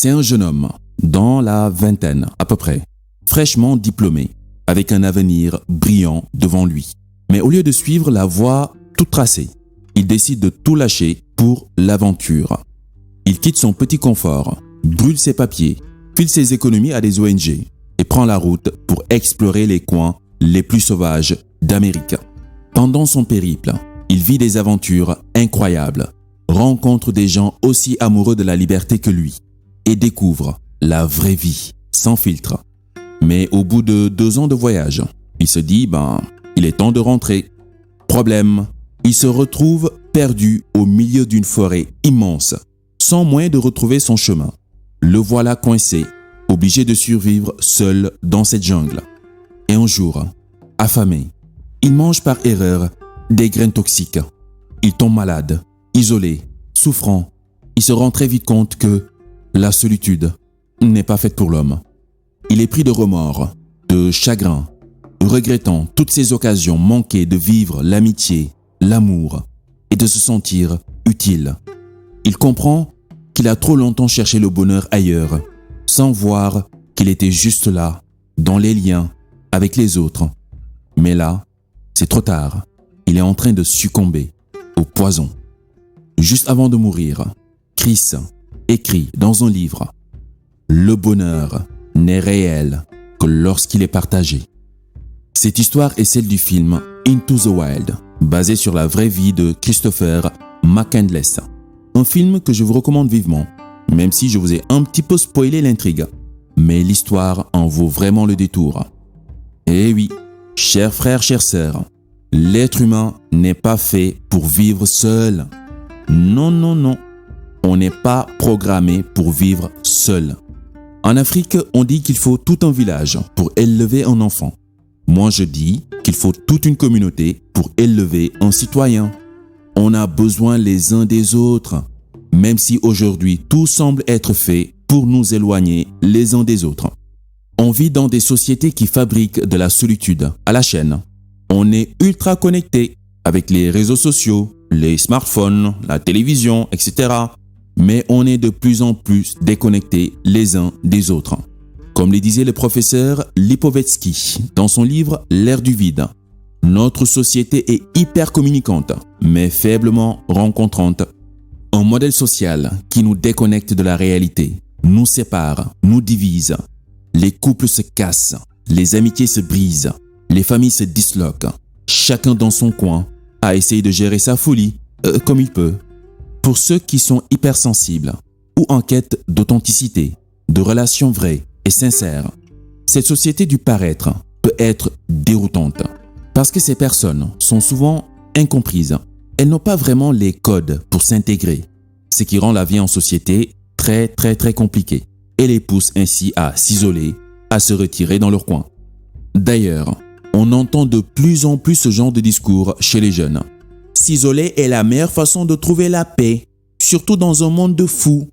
C'est un jeune homme, dans la vingtaine à peu près, fraîchement diplômé, avec un avenir brillant devant lui. Mais au lieu de suivre la voie toute tracée, il décide de tout lâcher pour l'aventure. Il quitte son petit confort, brûle ses papiers, file ses économies à des ONG et prend la route pour explorer les coins les plus sauvages d'Amérique. Pendant son périple, il vit des aventures incroyables, rencontre des gens aussi amoureux de la liberté que lui et découvre la vraie vie, sans filtre. Mais au bout de 2 ans de voyage, il se dit, il est temps de rentrer. Problème, il se retrouve perdu au milieu d'une forêt immense, sans moyen de retrouver son chemin. Le voilà coincé, obligé de survivre seul dans cette jungle. Et un jour, affamé, il mange par erreur des graines toxiques. Il tombe malade, isolé, souffrant. Il se rend très vite compte que la solitude n'est pas faite pour l'homme. Il est pris de remords, de chagrin, regrettant toutes ces occasions manquées de vivre l'amitié, l'amour et de se sentir utile. Il comprend qu'il a trop longtemps cherché le bonheur ailleurs, sans voir qu'il était juste là, dans les liens avec les autres. Mais là, c'est trop tard. Il est en train de succomber au poison. Juste avant de mourir, Chris écrit dans un livre « Le bonheur n'est réel que lorsqu'il est partagé ». Cette histoire est celle du film Into the Wild, basé sur la vraie vie de Christopher McCandless. Un film que je vous recommande vivement, même si je vous ai un petit peu spoilé l'intrigue. Mais l'histoire en vaut vraiment le détour. Eh oui, chers frères, chères sœurs, l'être humain n'est pas fait pour vivre seul. Non, non, non. On n'est pas programmé pour vivre seul. En Afrique, on dit qu'il faut tout un village pour élever un enfant. Moi, je dis qu'il faut toute une communauté pour élever un citoyen. On a besoin les uns des autres, même si aujourd'hui tout semble être fait pour nous éloigner les uns des autres. On vit dans des sociétés qui fabriquent de la solitude à la chaîne. On est ultra connecté avec les réseaux sociaux, les smartphones, la télévision, etc. Mais on est de plus en plus déconnectés les uns des autres. Comme le disait le professeur Lipovetsky dans son livre « L'ère du vide », notre société est hyper communicante, mais faiblement rencontrante. Un modèle social qui nous déconnecte de la réalité, nous sépare, nous divise. Les couples se cassent, les amitiés se brisent, les familles se disloquent. Chacun dans son coin a essayé de gérer sa folie comme il peut. Pour ceux qui sont hypersensibles ou en quête d'authenticité, de relations vraies et sincères, cette société du paraître peut être déroutante. Parce que ces personnes sont souvent incomprises. Elles n'ont pas vraiment les codes pour s'intégrer, ce qui rend la vie en société très compliquée et les pousse ainsi à s'isoler, à se retirer dans leur coin. D'ailleurs, on entend de plus en plus ce genre de discours chez les jeunes. S'isoler est la meilleure façon de trouver la paix, surtout dans un monde de fous.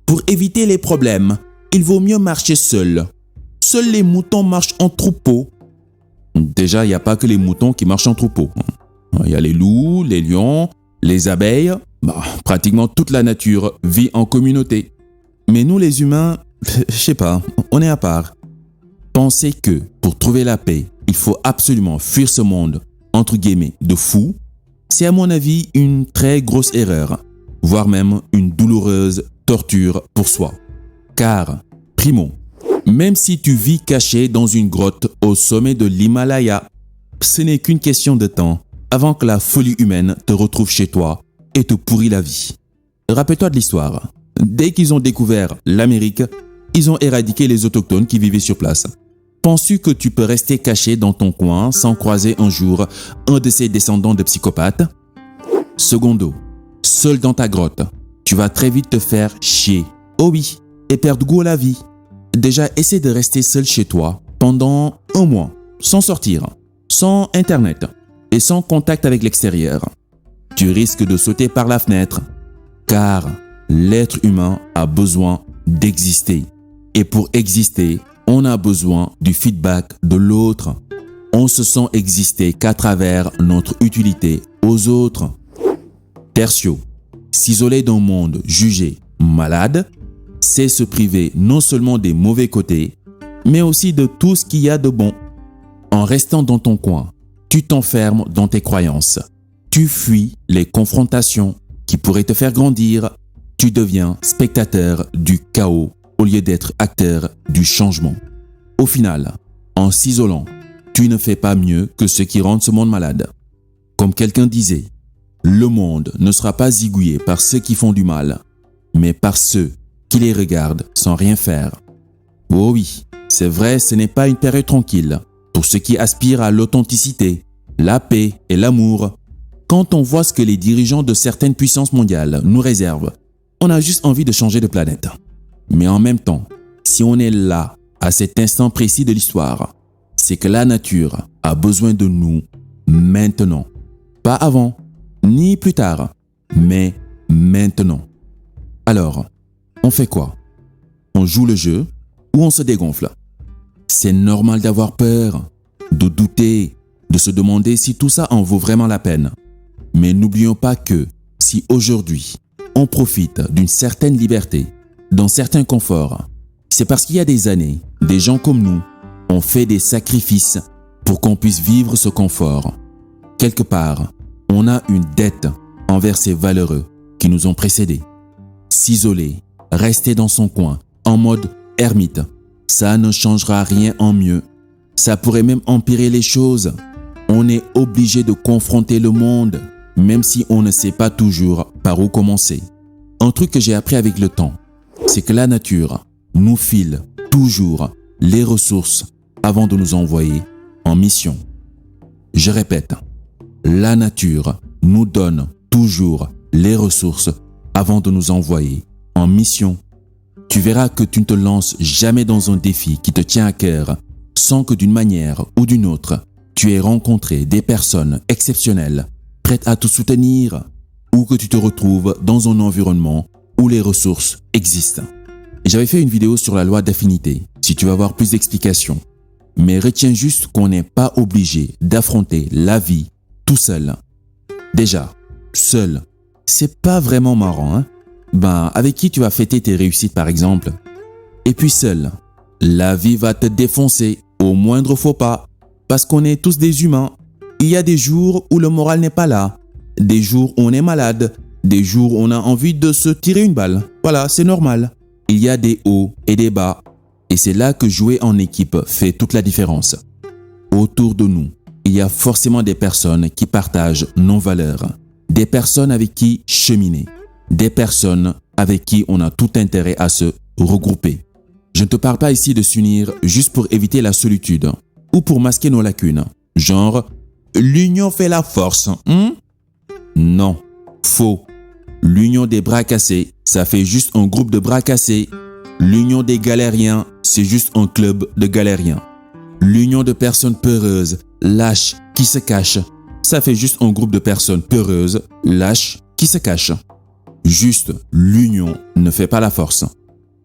Pour éviter les problèmes, il vaut mieux marcher seul. Seuls les moutons marchent en troupeau. Déjà, il n'y a pas que les moutons qui marchent en troupeau. Il y a les loups, les lions, les abeilles. Pratiquement toute la nature vit en communauté. Mais nous les humains, je sais pas, on est à part. Penser que pour trouver la paix, il faut absolument fuir ce monde, entre guillemets, de fous, c'est à mon avis une très grosse erreur, voire même une douloureuse torture pour soi. Car, primo, même si tu vis caché dans une grotte au sommet de l'Himalaya, ce n'est qu'une question de temps avant que la folie humaine te retrouve chez toi et te pourrit la vie. Rappelle-toi de l'histoire. Dès qu'ils ont découvert l'Amérique, ils ont éradiqué les autochtones qui vivaient sur place. Penses-tu que tu peux rester caché dans ton coin sans croiser un jour un de ces descendants de psychopathes? Secondo, seul dans ta grotte, tu vas très vite te faire chier. Oh oui, et perdre goût à la vie. Déjà, essaie de rester seul chez toi pendant 1 mois, sans sortir, sans internet et sans contact avec l'extérieur. Tu risques de sauter par la fenêtre, car l'être humain a besoin d'exister. Et pour exister, on a besoin du feedback de l'autre. On se sent exister qu'à travers notre utilité aux autres. Tertio, s'isoler d'un monde jugé malade, c'est se priver non seulement des mauvais côtés, mais aussi de tout ce qu'il y a de bon. En restant dans ton coin, tu t'enfermes dans tes croyances. Tu fuis les confrontations qui pourraient te faire grandir. Tu deviens spectateur du chaos au lieu d'être acteur du changement. Au final, en s'isolant, tu ne fais pas mieux que ceux qui rendent ce monde malade. Comme quelqu'un disait, le monde ne sera pas zigouillé par ceux qui font du mal, mais par ceux qui les regardent sans rien faire. Oh oui, c'est vrai, ce n'est pas une période tranquille pour ceux qui aspirent à l'authenticité, la paix et l'amour. Quand on voit ce que les dirigeants de certaines puissances mondiales nous réservent, on a juste envie de changer de planète. Mais en même temps, si on est là, à cet instant précis de l'histoire, c'est que la nature a besoin de nous maintenant. Pas avant, ni plus tard, mais maintenant. Alors, on fait quoi? On joue le jeu ou on se dégonfle? C'est normal d'avoir peur, de douter, de se demander si tout ça en vaut vraiment la peine. Mais n'oublions pas que si aujourd'hui, on profite d'une certaine liberté, d'un certain confort, c'est parce qu'il y a des années, des gens comme nous ont fait des sacrifices pour qu'on puisse vivre ce confort. Quelque part, on a une dette envers ces valeureux qui nous ont précédés. S'isoler, rester dans son coin, en mode ermite, ça ne changera rien en mieux. Ça pourrait même empirer les choses. On est obligé de confronter le monde, même si on ne sait pas toujours par où commencer. Un truc que j'ai appris avec le temps, c'est que la nature nous file toujours les ressources avant de nous envoyer en mission. Je répète, la nature nous donne toujours les ressources avant de nous envoyer en mission. Tu verras que tu ne te lances jamais dans un défi qui te tient à cœur sans que d'une manière ou d'une autre, tu aies rencontré des personnes exceptionnelles prêtes à te soutenir ou que tu te retrouves dans un environnement où les ressources existent. J'avais fait une vidéo sur la loi d'affinité, si tu veux avoir plus d'explications. Mais retiens juste qu'on n'est pas obligé d'affronter la vie tout seul. Déjà, seul, c'est pas vraiment marrant, hein? Avec qui tu vas fêter tes réussites par exemple? Et puis seul, la vie va te défoncer au moindre faux pas, parce qu'on est tous des humains. Il y a des jours où le moral n'est pas là, des jours où on est malade, des jours où on a envie de se tirer une balle. Voilà, c'est normal. Il y a des hauts et des bas, et c'est là que jouer en équipe fait toute la différence. Autour de nous, il y a forcément des personnes qui partagent nos valeurs, des personnes avec qui cheminer, des personnes avec qui on a tout intérêt à se regrouper. Je ne te parle pas ici de s'unir juste pour éviter la solitude ou pour masquer nos lacunes, genre « l'union fait la force ». Non, faux. L'union des bras cassés, ça fait juste un groupe de bras cassés. L'union des galériens, c'est juste un club de galériens. L'union de personnes peureuses, lâches, qui se cachent, ça fait juste un groupe de personnes peureuses, lâches, qui se cachent. Juste, l'union ne fait pas la force.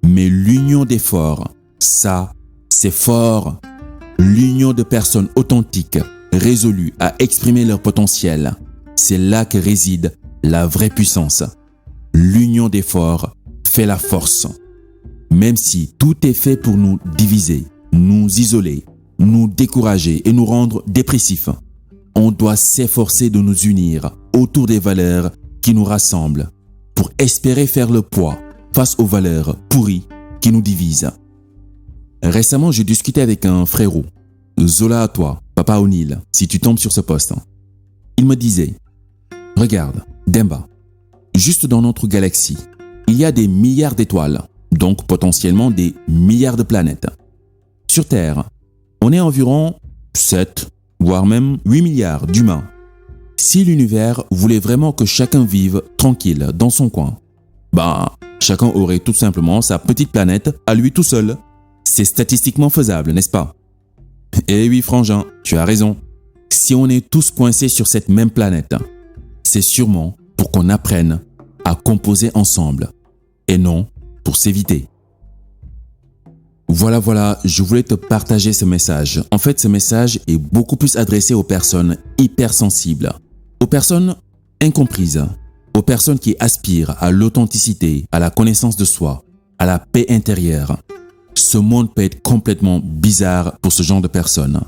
Mais l'union des forts, ça, c'est fort. L'union de personnes authentiques, résolues à exprimer leur potentiel, c'est là que réside la vraie puissance. L'union des forts fait la force. Même si tout est fait pour nous diviser, nous isoler, nous décourager et nous rendre dépressifs, on doit s'efforcer de nous unir autour des valeurs qui nous rassemblent pour espérer faire le poids face aux valeurs pourries qui nous divisent. Récemment, j'ai discuté avec un frérot, Zola à toi, Papa O'Neill, si tu tombes sur ce poste. Il me disait, regarde, Demba, juste dans notre galaxie, il y a des milliards d'étoiles, donc potentiellement des milliards de planètes. Sur Terre, on est environ 7, voire même 8 milliards d'humains. Si l'univers voulait vraiment que chacun vive tranquille dans son coin, chacun aurait tout simplement sa petite planète à lui tout seul. C'est statistiquement faisable, n'est-ce pas? Eh oui, frangin, tu as raison. Si on est tous coincés sur cette même planète, c'est sûrement pour qu'on apprenne à composer ensemble et non pour s'éviter. Voilà, je voulais te partager ce message. En fait, ce message est beaucoup plus adressé aux personnes hypersensibles, aux personnes incomprises, aux personnes qui aspirent à l'authenticité, à la connaissance de soi, à la paix intérieure. Ce monde peut être complètement bizarre pour ce genre de personnes.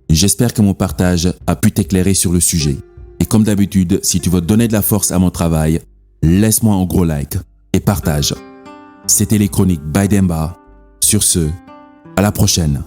J'espère que mon partage a pu t'éclairer sur le sujet. Et comme d'habitude, si tu veux donner de la force à mon travail, laisse-moi un gros like et partage. C'était les chroniques by Demba. Sur ce, à la prochaine.